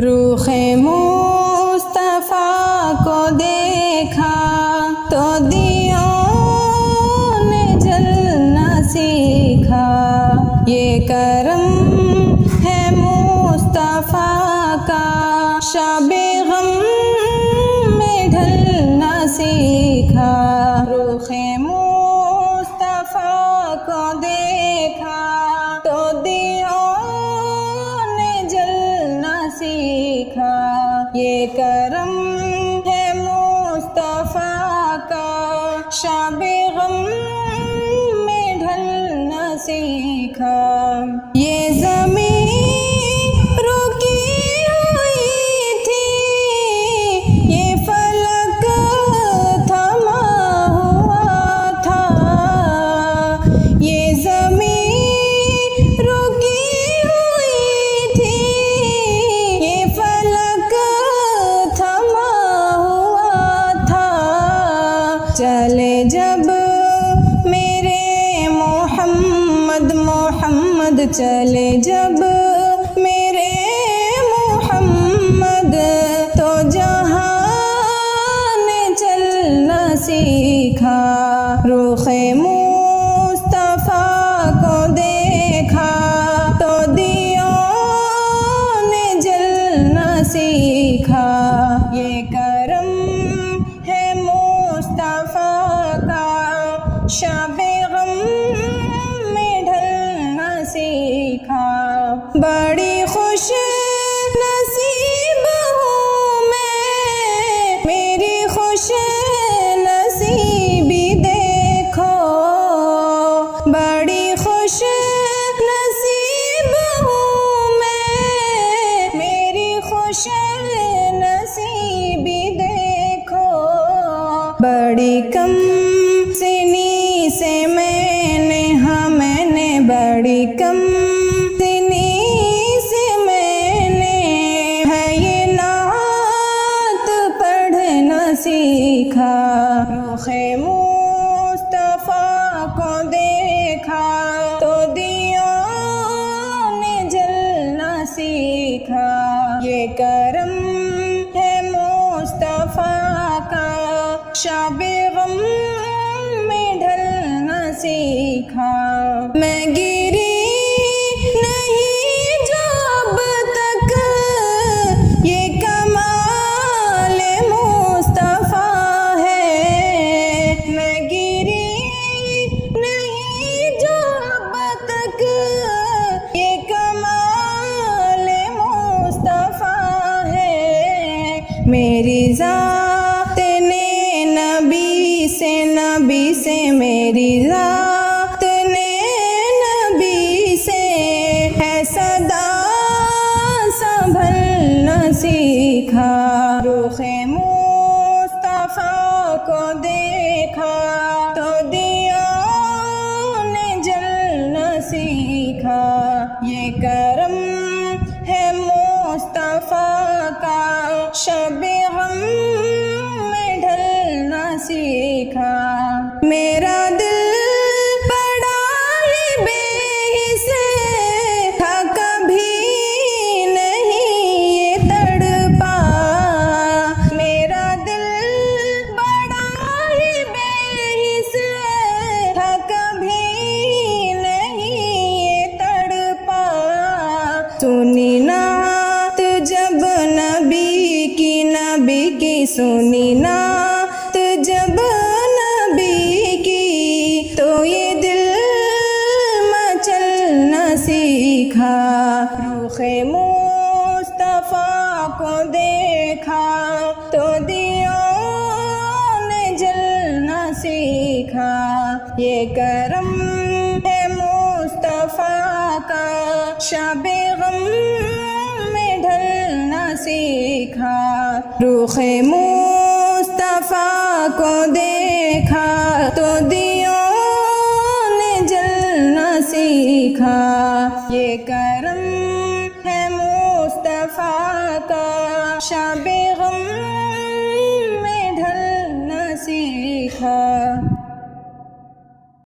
روح مصطفیٰ کو دیکھا تو دیوں نے جلنا سیکھا، یہ کرم ہے مصطفیٰ کا، شب غم میں ڈھلنا سیکھا۔ روح مصطفیٰ کو دیکھا تو دیوں نے جلنا سیکھا، یہ کرم ہے مصطفیٰ کا، شب غم میں ڈھلنا سیکھا۔ یہ زمین رکی ہوئی تھی، یہ فلک تھما ہوا تھا، یہ زمین رکی ہوئی تھی، یہ فلک تھما ہوا تھا، چلے جب میرے محمد چلے جب میرے محمد، تو جہاں نے چلنا سیکھا۔ روح مصطفیٰ کو دیکھا تو دیوں نے جلنا سیکھا، یہ کرم ہے مصطفیٰ کا، شب غم میں ڈھلنا سیکھا۔ بڑی خوش نصیب ہوں میں، میری خوش نصیبی دیکھو، بڑی خوش نصیب ہوں میں، میری خوش نصیبی دیکھو، بڑی کم سنی سے میں نے بڑی کم سنی سے میں نے ہے یہ نعت پڑھنا سیکھا۔ روح مصطفیٰ کو دیکھا تو دیوں نے جلنا سیکھا، یہ کرم ہے مصطفیٰ کا، شب غم میں ڈھلنا سیکھا۔ میں گری نہیں جو اب تک یہ کمال مصطفیٰ ہے، میں گری نہیں جو اب تک یہ کمال مصطفیٰ ہے، میری ذات نے نبی سے میری ذات نے نبی سے ہے صدا سنبھلنا سیکھا۔ روح مصطفیٰ کو دیکھا تو دیوں نے جلنا سیکھا، یہ کرم ہے مصطفیٰ کا، شب غم میں ڈھلنا سیکھا۔ میرا دل بڑا ہی بے حس تھا، کبھی نہیں یہ تڑپا، میرا دل بڑا ہی بے حس تھا، کبھی نہیں یہ تڑپا، سنی نعت جب نبی کی سنی نعت جب نبی کی، تو یہ دل مچلنا سیکھا۔ روح مصطفیٰ کو دیکھا تو دیوں نے جلنا سیکھا، یہ کرم ہے مصطفیٰ کا، شب غم میں ڈھلنا سیکھا۔ روح مصطفیٰ کو دیکھا تو دیوں نے جلنا سیکھا، یہ